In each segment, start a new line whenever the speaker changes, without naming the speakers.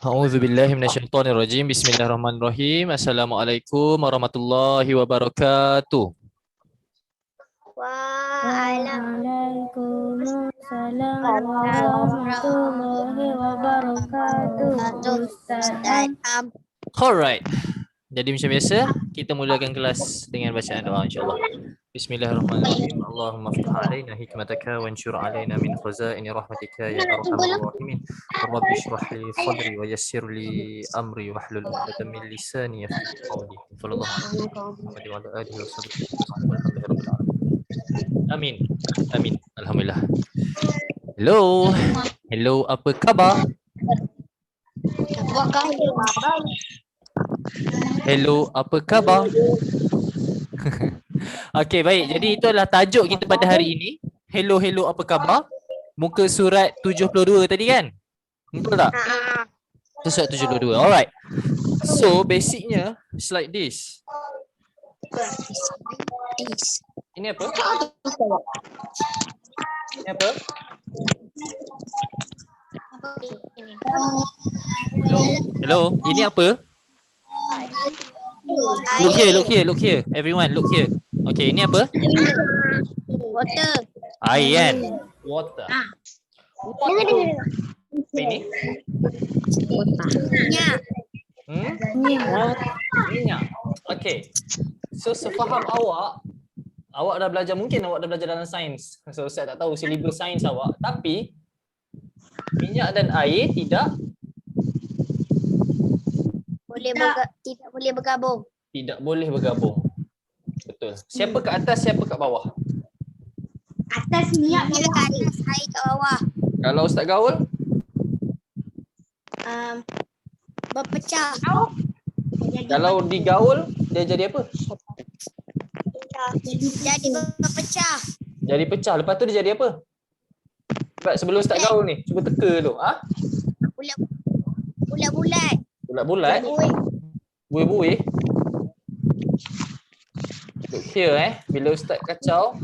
A'udzubillahi minasyaitonirrajim. Bismillahirrahmanirrahim. Assalamualaikum warahmatullahi wabarakatuh.
Waalaikumsalam warahmatullahi wabarakatuh. Ustaz
Alright. Jadi macam biasa, kita mulakan kelas dengan bacaan doa insya-Allah. Bismillahirrahmanirrahim. Allahumma ftah alaina hikmataka wanshur alaina min khazaini rahmatika ya arhamar rahimin. Rabbi shrah li sadri wa yassir li amri wahlul 'uqdatam min lisani yafqahu qawli. Sallallahu alaihi wa ala alihi wa sahbihi walhamdulillahirabbil alamin. Amin. Amin. Alhamdulillah. Hello. Hello, apa khabar? Hello, apa khabar? Okey, baik. Jadi itu adalah tajuk kita pada hari ini. Hello, hello, apa khabar? Muka surat 72 tadi kan? Betul tak? Itu surat 72. Alright. So, basicnya it's like this. Ini apa? Ini apa? Hello. Hello. Ini apa? Look here, look here, look here. Everyone, look here. Okay, ini apa?
Water.
Air kan? Water. Water. Apa ini?
Minyak.
Minyak. Okay. So, sefaham awak dah belajar, mungkin awak dah belajar dalam sains. So, saya tak tahu silibus sains awak. Tapi, minyak dan air tidak
Tidak boleh bergabung.
tidak boleh bergabung. Betul. Siapa kat atas, siapa kat bawah?
Atas minyak, bila kat atas, air kat bawah.
Kalau Ustaz gaul,
Berpecah.
kalau digaul, dia jadi apa?
Jadi berpecah.
Jadi pecah. Lepas tu dia jadi apa? Sebab sebelum Ustaz gaul ni, cuba teka tu. Ha?
Bulat-bulat.
Bulat-bulat. Buih-buih. Look here bila Ustaz kacau.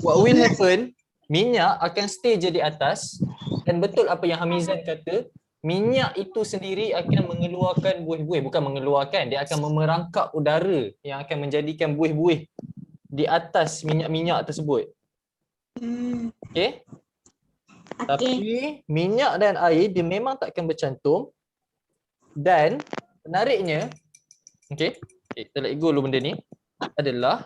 What will happen? Minyak akan stay je di atas. Dan betul apa yang Hamizan kata, minyak itu sendiri akan mengeluarkan buih-buih. Bukan mengeluarkan, dia akan memerangkap udara yang akan menjadikan buih-buih di atas minyak-minyak tersebut. Okay? Tapi minyak dan air dia memang tak akan bercantum. Dan menariknya, okay, kita let go dulu benda ni, adalah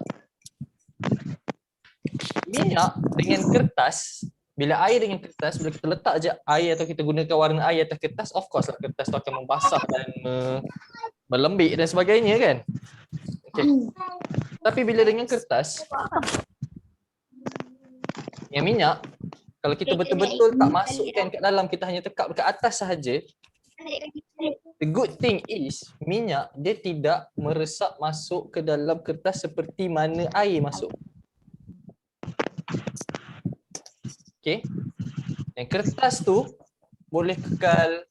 minyak dengan kertas, bila air dengan kertas, bila kita letak je air atau kita gunakan warna air atas kertas, of course lah kertas tu akan membasah dan melembik dan sebagainya kan. Okay. Tapi bila dengan kertas, yang minyak, kalau kita betul-betul tak masukkan kat dalam, kita hanya tekap dekat atas sahaja, the good thing is minyak dia tidak meresap masuk ke dalam kertas seperti mana air masuk. Okay. Dan kertas tu boleh kekal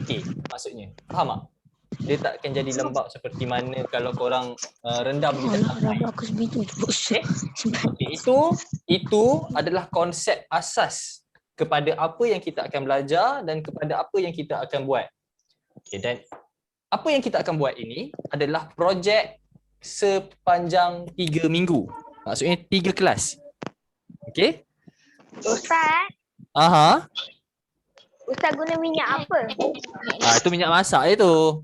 okay, maksudnya. Faham tak? Dia tak akan jadi lembab seperti mana kalau korang rendam di dalam air. Okay. Itu adalah konsep asas kepada apa yang kita akan belajar dan kepada apa yang kita akan buat. Okay, dan apa yang kita akan buat ini adalah projek sepanjang 3 minggu. Maksudnya 3 kelas. Okay?
Ustaz,
Aha.
Ustaz guna minyak apa?
Itu minyak masak je tu.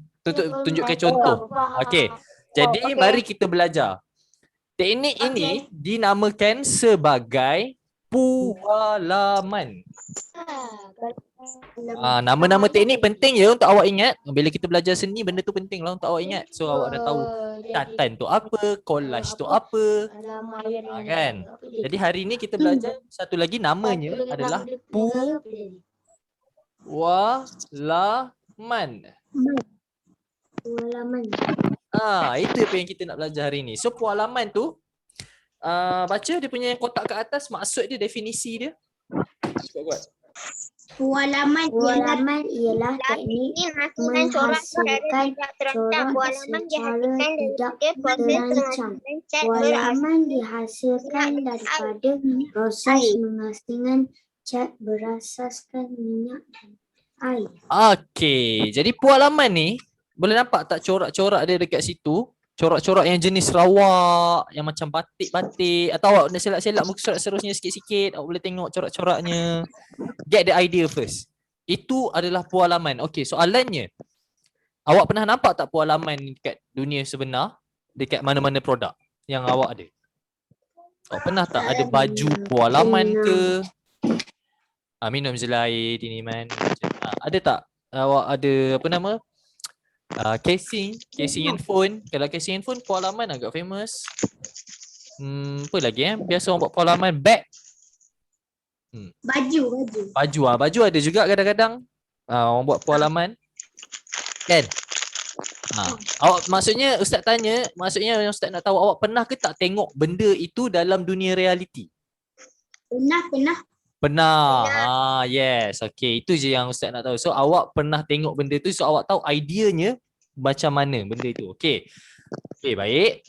Tunjukkan contoh. Okey. Jadi mari kita belajar. Teknik ini dinamakan sebagai pualaman. Nama-nama teknik penting ya untuk awak ingat. Bila kita belajar seni, benda tu penting lah untuk awak ingat. So awak dah tahu tatan tu apa, collage tu apa. Kan? Jadi hari ni kita belajar satu lagi, namanya adalah pualaman. Itu apa yang kita nak belajar hari ni. So pualaman tu, baca dia punya kotak kat atas, maksud dia, definisi dia. Kuat-kuat.
Pualaman ialah teknik menghasilkan corak secara tidak terancam. Pualaman dihasilkan daripada proses mengasingkan cat berasaskan minyak dan air.
Okey, jadi pualaman ni boleh nampak tak corak-corak dia dekat situ? Corak-corak yang jenis rawak, yang macam batik-batik, atau awak nak selak-selak muka surat seterusnya sikit-sikit, awak boleh tengok corak-coraknya. Get the idea first. Itu adalah pualaman. Okey, soalannya, awak pernah nampak tak pualaman dekat dunia sebenar? Dekat mana-mana produk yang awak ada? Awak pernah tak ada baju pualaman ke? Minum je lah air, Tiniman. Ada tak awak ada apa nama? Casing handphone. Kalau casing handphone pualaman agak famous. Apa lagi biasa orang buat pualaman bag. Baju ada juga kadang-kadang. Orang buat pualaman. Kan? Awak maksudnya ustaz tanya, maksudnya yang ustaz nak tahu awak pernah ke tak tengok benda itu dalam dunia realiti? Pernah. Yes. Okay, itu je yang ustaz nak tahu. So awak pernah tengok benda tu, so awak tahu ideanya macam mana benda itu. Okay. Okay, baik.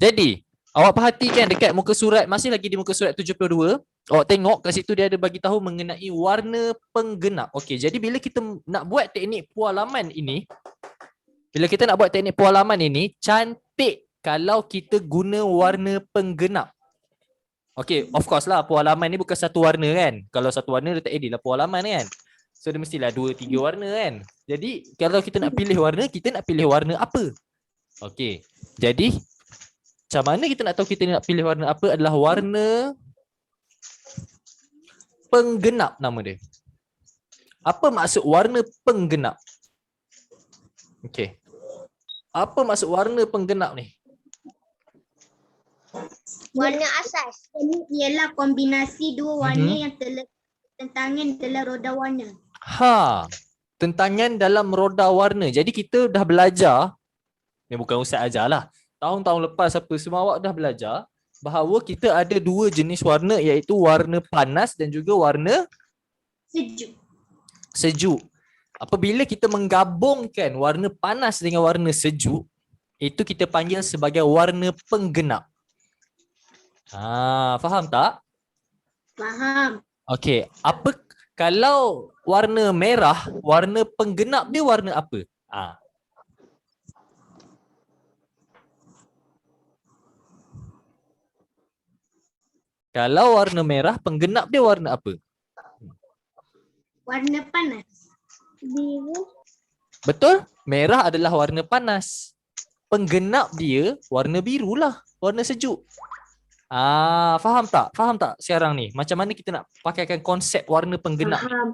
Jadi, awak perhatikan dekat muka surat, masih lagi di muka surat 72. Awak tengok kat situ dia ada bagi tahu mengenai warna penggenap. Okay, jadi bila kita nak buat teknik pualaman ini, cantik kalau kita guna warna penggenap. Okay, of course lah pualaman ni bukan satu warna kan. Kalau satu warna dia tak edit lah pualaman kan. So dia mestilah 2-3 warna kan. Jadi kalau kita nak pilih warna, kita nak pilih warna apa? Okay, jadi macam mana kita nak tahu kita nak pilih warna apa? Adalah warna penggenap nama dia. Apa maksud warna penggenap? Okay. Apa maksud warna penggenap ni?
Warna asas. Ini ialah kombinasi dua warna yang terletak tentangan dalam roda warna.
Tentangan dalam roda warna. Jadi kita dah belajar, ni bukan ustaz ajar lah. Tahun-tahun lepas apa semua awak dah belajar bahawa kita ada dua jenis warna, iaitu warna panas dan juga warna sejuk. Apabila kita menggabungkan warna panas dengan warna sejuk, itu kita panggil sebagai warna penggenap. Faham tak?
Faham.
Okey, apa kalau warna merah, warna penggenap dia warna apa? Kalau warna merah, penggenap dia warna apa?
Warna panas. Biru.
Betul? Merah adalah warna panas. Penggenap dia warna biru lah, warna sejuk. Faham tak? Faham tak sekarang ni? Macam mana kita nak pakaikan konsep warna penggenap?
Faham.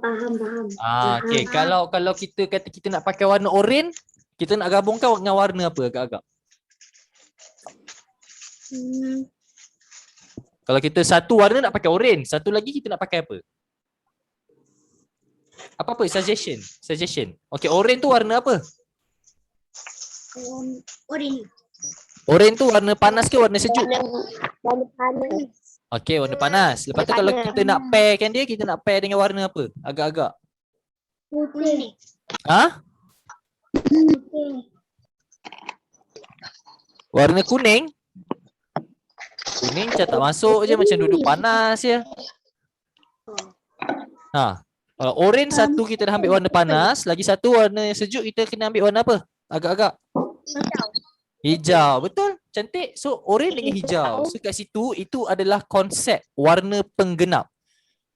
Okey, kalau kita kata kita nak pakai warna oranye, kita nak gabungkan dengan warna apa agak-agak? Kalau kita satu warna nak pakai oranye, satu lagi kita nak pakai apa? Apa suggestion. Okey, oranye tu warna apa?
Oranye.
Oranye tu warna panas ke warna sejuk?
Warna panas.
Okey, warna panas. Lepas tu kalau kita nak pairkan dia, kita nak pair dengan warna apa? Agak-agak.
Kuning.
Warna kuning? Kuning macam tak masuk je, macam duduk panas je. Kalau oranye satu kita dah ambil warna panas, lagi satu warna sejuk kita kena ambil warna apa? Agak-agak. Hijau, betul? Cantik. So oranye dengan hijau. So kat situ itu adalah konsep warna penggenap.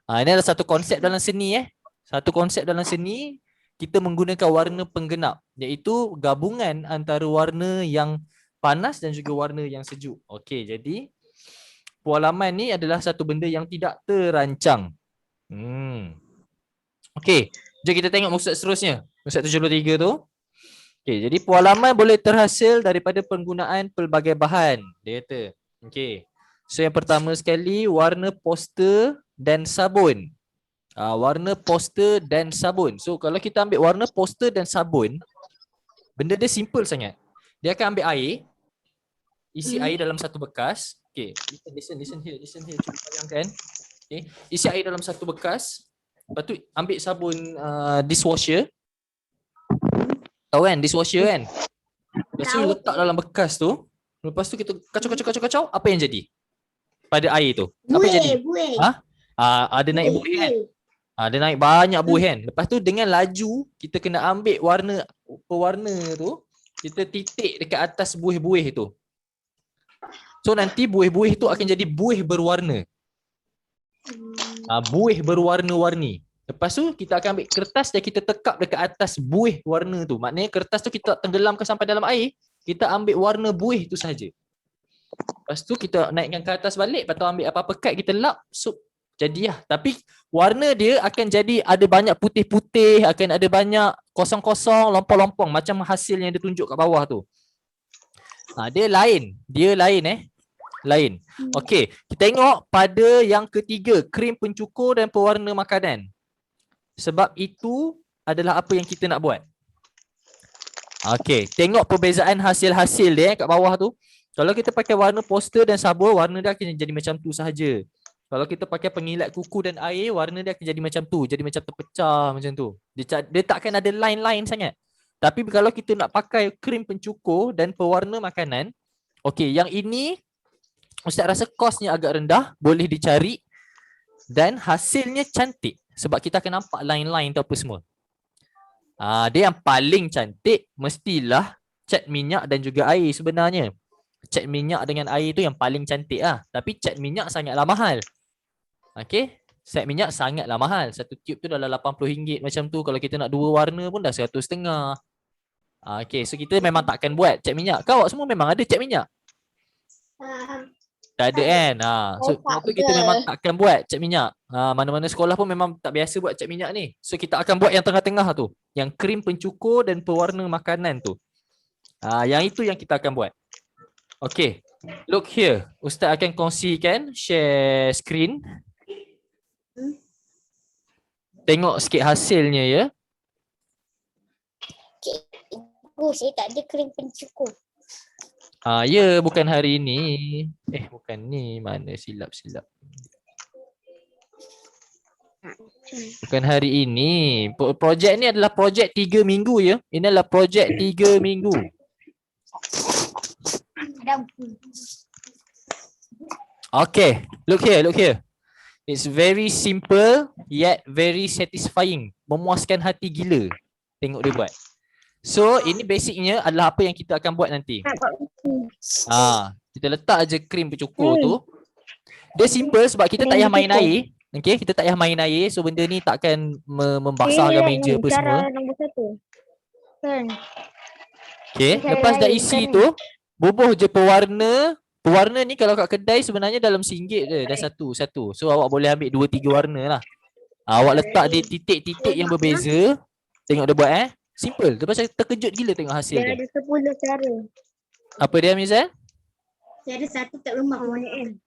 Ini adalah satu konsep dalam seni Satu konsep dalam seni kita menggunakan warna penggenap, iaitu gabungan antara warna yang panas dan juga warna yang sejuk. Okey, jadi pualaman ni adalah satu benda yang tidak terancang. Okey, jom kita tengok maksud seterusnya. Maksud 73 tu. Okey, jadi pualaman boleh terhasil daripada penggunaan pelbagai bahan. Dia kata. Okey. So yang pertama sekali warna poster dan sabun. Warna poster dan sabun. So kalau kita ambil warna poster dan sabun, benda dia simple sangat. Dia akan ambil air, isi air dalam satu bekas. Okey, listen here. Cuba bayangkan. Okey, isi air dalam satu bekas. Lepas tu ambil sabun dishwasher. Tahu kan dishwasher kan? Lepas tu
Tahu
letak
tu.
dalam bekas tu. Lepas tu kita kacau, apa yang jadi pada air tu? Apa yang jadi?
Buih.
Ha? Ada naik buih kan? Dia naik banyak buih kan. Lepas tu dengan laju kita kena ambil pewarna tu, kita titik dekat atas buih-buih tu. So nanti buih-buih tu akan jadi buih berwarna. Buih berwarna-warni. Lepas tu kita akan ambil kertas dan kita tekap dekat atas buih warna tu. Maknanya kertas tu kita tenggelamkan sampai dalam air, kita ambil warna buih tu saja. Lepas tu kita naikkan ke atas balik, lepas tu ambil apa-apa kad kita lap, jadilah. Tapi warna dia akan jadi ada banyak putih-putih, akan ada banyak kosong-kosong, lompong-lompong macam hasil yang dia tunjuk kat bawah tu. Dia lain. Lain. Okey, kita tengok pada yang ketiga, krim pencukur dan pewarna makanan. Sebab itu adalah apa yang kita nak buat. Okey, tengok perbezaan hasil-hasil dia kat bawah tu. Kalau kita pakai warna poster dan sabun, warna dia akan jadi macam tu sahaja. Kalau kita pakai pengilat kuku dan air, warna dia akan jadi macam tu. Jadi macam terpecah macam tu. Dia takkan ada line-line sangat. Tapi kalau kita nak pakai krim pencukur dan pewarna makanan, okey, yang ini Ustaz rasa kosnya agak rendah, boleh dicari dan hasilnya cantik. Sebab kita akan nampak line-line tu apa semua. Dia yang paling cantik mestilah cat minyak dan juga air sebenarnya. Cat minyak dengan air tu yang paling cantik lah. Tapi cat minyak sangatlah mahal. Okey, set minyak sangatlah mahal. Satu tube tu dalam RM80 macam tu. Kalau kita nak 2 warna pun dah RM100.5. Okey, so kita memang takkan buat cat minyak. Kau awak semua memang ada cat minyak? Tak ada kan? So waktu kita memang takkan buat cat minyak. Mana-mana sekolah pun memang tak biasa buat cat minyak ni. So kita akan buat yang tengah-tengah tu. Yang krim pencukur dan pewarna makanan tu. Yang itu yang kita akan buat. Okay. Look here. Ustaz akan kongsikan share screen. Tengok sikit hasilnya ya.
Saya tak ada krim pencukur.
Ya, bukan hari ini. Bukan ni. Mana silap-silap. Bukan hari ini. Projek ni adalah projek 3 minggu ya. Ini adalah projek 3 minggu. Okay. Look here. It's very simple yet very satisfying. Memuaskan hati gila. Tengok dia buat. So, ini basicnya adalah apa yang kita akan buat nanti. Kita letak aje krim pencukur tu. Dia simple sebab kita tak payah main air. Okay, kita tak payah main air. So, benda ni takkan membasahkan meja apa semua. Okay, lepas dah isi tu, bubuh je pewarna. Pewarna ni kalau kat kedai sebenarnya dalam RM1 je. Dah satu. So, awak boleh ambil 2-3 warna lah. Awak letak di titik-titik yang berbeza. Tengok dia buat simple. Lepas saya terkejut gila tengok hasil dia.
Dia ada 10 cara.
Apa dia Mizan?
Saya ada satu kat rumah warna M.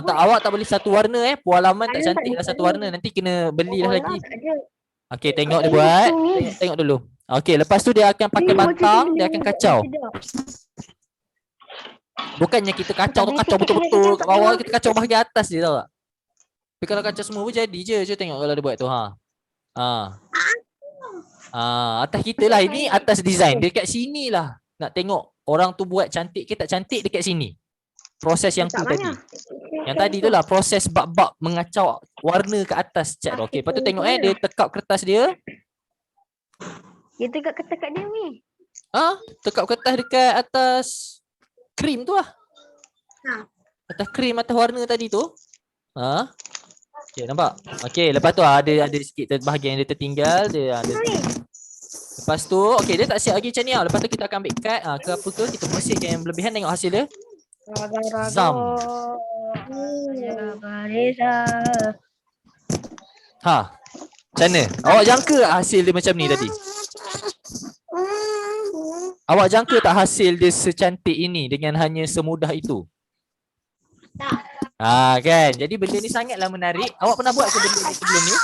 Tak, awak tak boleh satu warna Pualaman tak cantik lah satu warna. Nanti kena belilah lagi. Okey, tengok dia buat. Tengok dulu. Okey, lepas tu dia akan pakai batang, dia akan kacau. Bukannya kita kacau betul-betul kat bawah, kita kacau bahagian atas je tahu tak? Tapi kalau kacau semua pun jadi je. Cuba tengok kalau dia buat tu. Atas kita lah. Ini atas design. Dekat sini lah. Nak tengok orang tu buat cantik ke tak cantik dekat sini. Proses yang tu tadi. Yang tadi tu lah proses bab-bab mengacau warna ke atas cat. Okey, lepas tu tengok dia tekap kertas dia.
Dia tegak kertas kat dia ni.
Tekap kertas dekat atas krim tu lah. Atas krim, atas warna tadi tu. Okey, nampak? Okey, lepas tu ada sikit bahagian yang dia tertinggal. Dia ada. Lepas tu, okey, dia tak siap lagi macam ni. Lepas tu kita akan ambil kad ke apa ke. Kita bersihkan yang berlebihan. Tengok hasil dia. Zam. Macam mana? Awak jangka hasil dia macam ni tadi? Awak jangka tak hasil dia secantik ini dengan hanya semudah itu? Tak. Kan? Jadi benda ni sangatlah menarik. Awak pernah buat ke benda ni sebelum ni?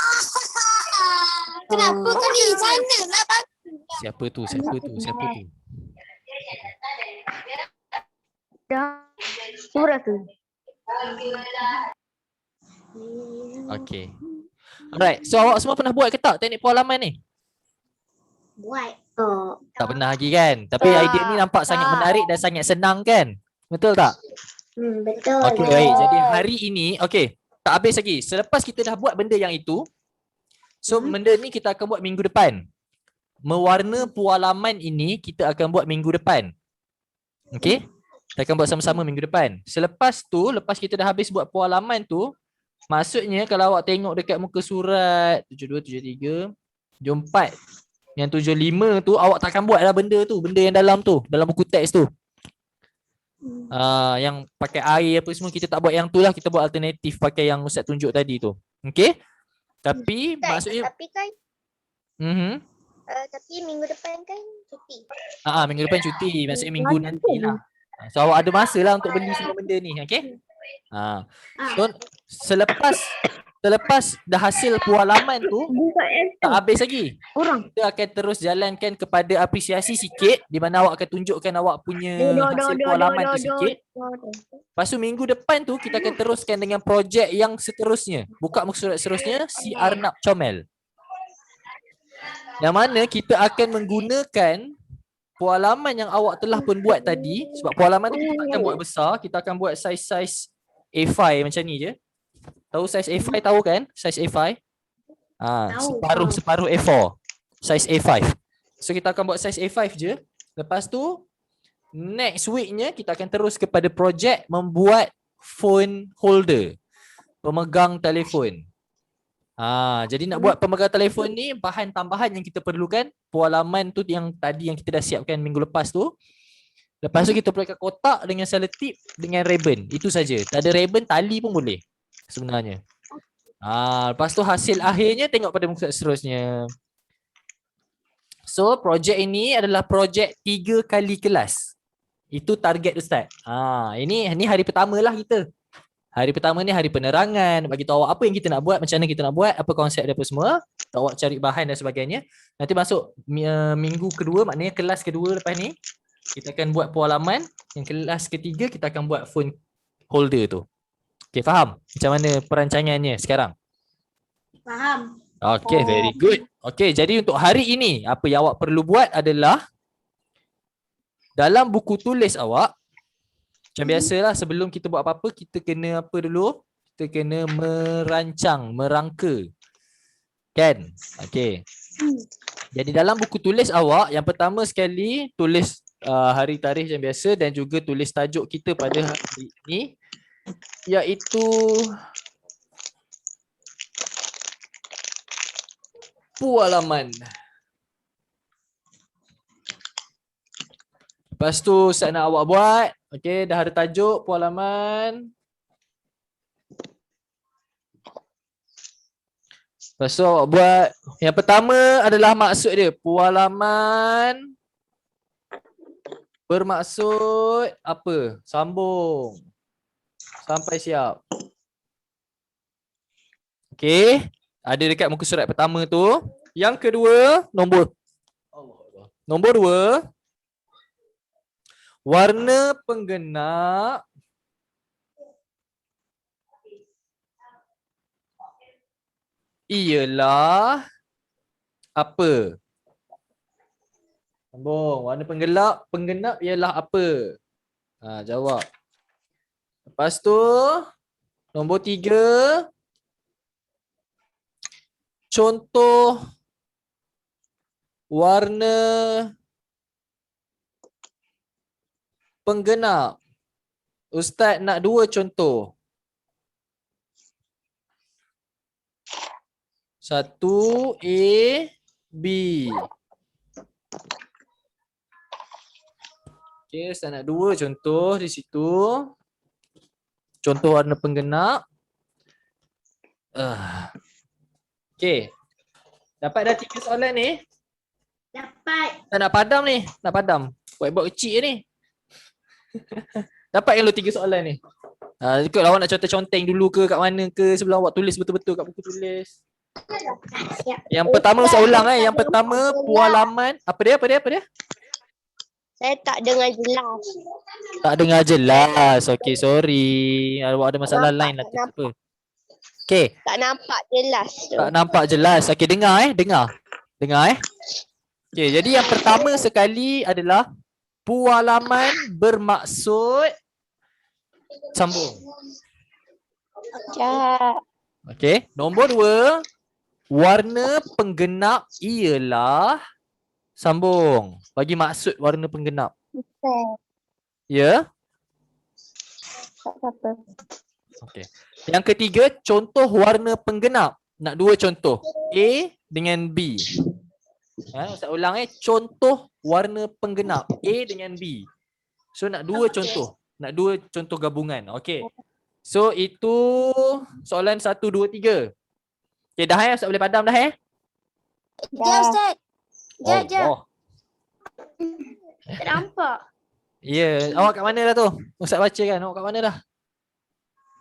Kenapa kau di sana lah bang?
Siapa tu?
Surah tu.
Okey. Alright, so awak semua pernah buat ke tak teknik pengalaman ni?
Buat.
Tak pernah lagi kan? Tapi idea ni nampak sangat menarik dan sangat senang kan? Betul tak?
Betul.
Okey, baik. Jadi hari ini, okey, tak habis lagi. Selepas kita dah buat benda yang itu, so benda ni kita akan buat minggu depan. Mewarna pualaman ini kita akan buat minggu depan. Okey? Kita akan buat sama-sama minggu depan. Selepas tu, lepas kita dah habis buat pualaman tu, maksudnya kalau awak tengok dekat muka surat 72, 73, 74, yang 75 tu, awak takkan buat lah benda tu. Benda yang dalam tu, dalam buku teks tu. Yang pakai air apa semua, kita tak buat yang tu lah. Kita buat alternatif pakai yang Ustaz tunjuk tadi tu. Okey? Tapi maksudnya
Tapi kan tapi minggu depan kan cuti.
minggu depan cuti, maksudnya minggu nanti lah. So awak ada masa lah untuk beli semua benda ni, okey? So selepas dah hasil pualaman tu tak habis lagi. Kita akan terus jalankan kepada apresiasi sikit, di mana awak akan tunjukkan awak punya hasil pualaman tu sikit. Lepas tu minggu depan tu kita akan teruskan dengan projek yang seterusnya. Buka muka surat seterusnya, si Arnab Comel. Yang mana kita akan menggunakan pualaman yang awak telah pun buat tadi. Sebab pualaman tu kita tak akan buat besar, kita akan buat saiz-saiz A5 macam ni je. Tahu saiz A5 tahu kan? Saiz A5. Separuh A4. Saiz A5. So kita akan buat saiz A5 je. Lepas tu next weeknya kita akan terus kepada projek membuat phone holder. Pemegang telefon. Jadi nak buat pemegang telefon ni, bahan tambahan yang kita perlukan, pualaman tu yang tadi yang kita dah siapkan minggu lepas tu. Lepas tu kita perlukan kotak dengan selotip dengan ribbon. Itu saja. Tak ada ribbon, tali pun boleh sebenarnya. Lepas tu hasil akhirnya tengok pada muka seterusnya. So projek ini adalah projek 3 kali kelas. Itu target Ustaz. Ini hari pertama lah kita. Hari pertama ni hari penerangan, bagi tahu awak apa yang kita nak buat, macam mana kita nak buat, apa konsep dia apa semua. Awak cari bahan dan sebagainya. Nanti masuk minggu kedua, maknanya kelas kedua lepas ni, kita akan buat pualaman. Yang kelas ketiga kita akan buat phone holder tu. Okay, faham macam mana perancangannya sekarang?
Faham.
Okay, very good. Okay, jadi untuk hari ini, apa yang awak perlu buat adalah dalam buku tulis awak, macam biasalah sebelum kita buat apa-apa, kita kena apa dulu? Kita kena merancang, merangka. Kan? Okey. Jadi dalam buku tulis awak, yang pertama sekali tulis hari tarikh yang biasa dan juga tulis tajuk kita pada hari ini, iaitu pualaman. Lepas tu saya nak awak buat, okey, dah ada tajuk pualaman. Lepas tu awak buat, yang pertama adalah maksud dia, pualaman bermaksud apa? Sambung. Sampai siap. Okey, ada dekat muka surat pertama tu. Yang kedua, nombor 2. Warna penggenap ialah apa? Sambung. Warna penggenap ialah apa? Jawab. Lepas tu, nombor 3. Contoh warna penggenap. Ustaz nak 2 contoh. 1 A, B. Okey, Ustaz nak 2 contoh di situ. Contoh warna penggenap. Okey. Dapat dah 3 soalan ni?
Dapat.
Tak nak padam ni. Nak padam. Buat kecil ni. Dapat yang lu 3 soalan ni. Ikut awak nak conteng dulu ke kat mana ke, sebelum awak tulis betul-betul kat buku tulis. Yang pertama saya ulang Yang pertama pualaman. Apa dia?
Saya tak dengar jelas.
Tak dengar jelas. Okey, sorry. Awak ada masalah lain lah. Tak apa. Okey,
Tak nampak jelas tu.
tak nampak jelas. Okey, dengar dengar. Dengar Okey, jadi yang pertama sekali adalah pualaman bermaksud sambung.
Sekejap.
Okey, nombor 2, warna penggenap ialah sambung. Bagi maksud warna penggenap.
Ustaz.
Ya?
Tak apa.
Okey. Yang ketiga, contoh warna penggenap. Nak dua contoh. A dengan B. Ustaz ulang contoh warna penggenap A dengan B. So nak dua contoh. Nak dua contoh gabungan. Okey. So itu soalan 1 2 3. Okey dah Ustaz boleh padam dah
Ya, Ustaz. Ya.
Allah.
Tak nampak.
Ya, awak kat mana dah tu? Ustaz baca kan. Awak kat mana dah?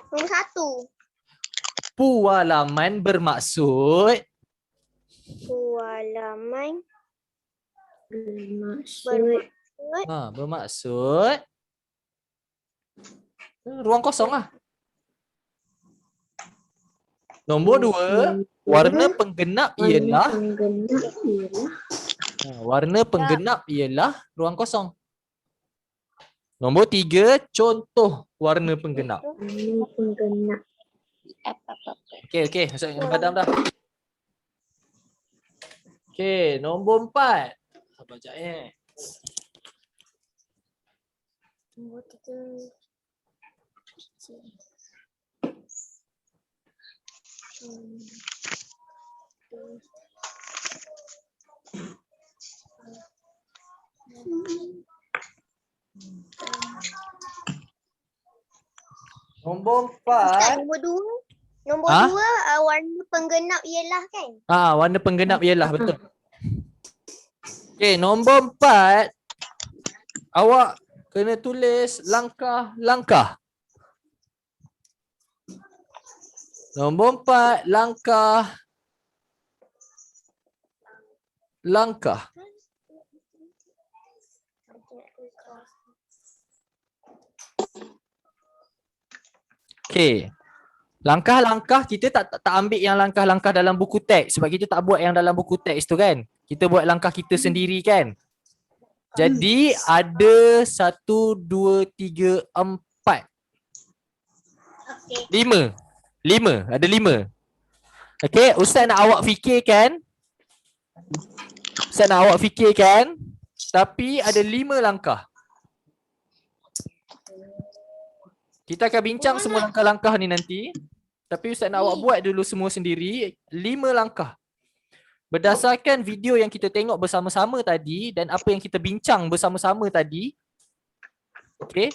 Nombor 1.
Pualaman bermaksud
Pualaman
Bermaksud.
bermaksud ruang kosong lah. Nombor 2, warna penggenap ialah warna penggenap ialah ruang kosong. Nombor 3, contoh warna penggenap. Okey, Ustaz kena padam dah. Okey, nombor 4. Sabar sekejap
Nombor 3.
Nombor
Ustaz,
4.
nombor 2. Nombor
Ha?
2 warna penggenap ialah kan?
Warna penggenap ialah betul. Okey, nombor 4. Awak kena tulis langkah-langkah. Nombor 4, langkah. Okey. Langkah-langkah kita tak ambil yang langkah-langkah dalam buku teks sebab kita tak buat yang dalam buku teks tu kan. Kita buat langkah kita sendiri kan. Jadi ada 1 2 3 4
Okey.
5. Ada 5. Okey, ustaz nak awak fikirkan. Tapi ada 5 langkah. Kita akan bincang semua langkah-langkah ni nanti. Tapi ustaz nak awak buat dulu semua sendiri. 5 langkah. Berdasarkan video yang kita tengok bersama-sama tadi dan apa yang kita bincang bersama-sama tadi. Okey.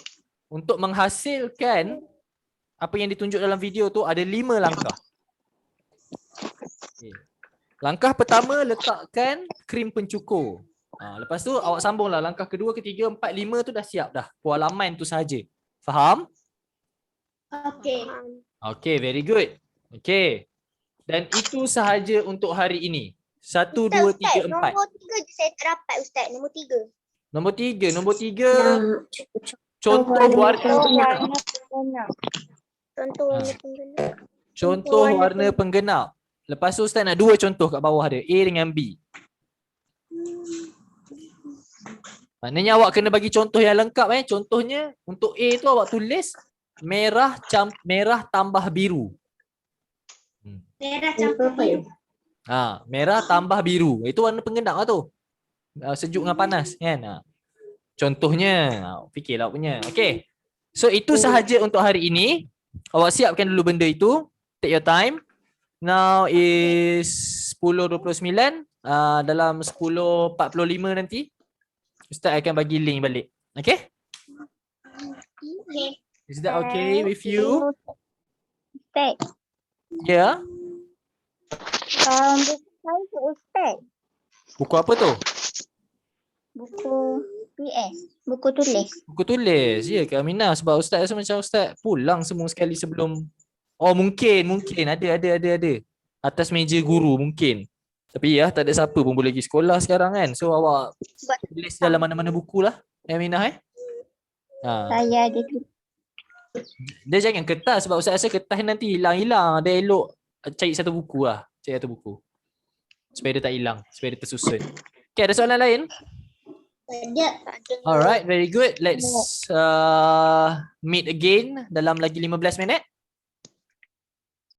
Untuk menghasilkan apa yang ditunjuk dalam video tu ada 5 langkah. Okay. Langkah pertama, letakkan krim pencukur. Lepas tu awak sambunglah langkah kedua, ketiga, 4, 5 tu dah siap dah. Pualaman tu sahaja. Faham?
Okey.
Okay, very good. Okay. Dan itu sahaja untuk hari ini. 1, 2, 3, 4.
Nombor 3 saya tak dapat Ustaz. Nombor 3.
Nombor 3. Contoh warna penggenap. Contoh warna penggenap. Lepas tu Ustaz nak 2 contoh kat bawah dia. A dengan B. Maknanya awak kena bagi contoh yang lengkap. Contohnya untuk A tu awak tulis merah tambah biru.
Merah campur biru.
Merah tambah biru. Itu warna penggenap lah tu. Sejuk dengan panas kan. Contohnya. Fikirlah punya. Okay. So itu sahaja untuk hari ini. Awak siapkan dulu benda itu. Take your time. Now is 10.29. Dalam 10.45 nanti Ustaz akan bagi link balik. Okay?
Okay.
Is that okay with you?
Ustaz.
Ya.
Buku saya tu Ustaz.
Buku apa tu?
Buku PS. Buku tulis.
Buku tulis. Ya ke Aminah? Sebab Ustaz rasa macam Ustaz pulang semua sekali sebelum. Oh mungkin. Ada. Atas meja guru mungkin. Tapi ya tak ada siapa pun boleh pergi sekolah sekarang kan. So awak tulis dalam mana-mana buku lah. Aminah
Saya ada tu.
Dia jangan kertas sebab Ustaz rasa kertas nanti hilang-hilang. Dia elok cari satu buku lah. Cari satu buku. Supaya dia tak hilang. Supaya dia tersusun. Okay, ada soalan lain?
Ada.
Alright, very good. Let's meet again dalam lagi 15 minit.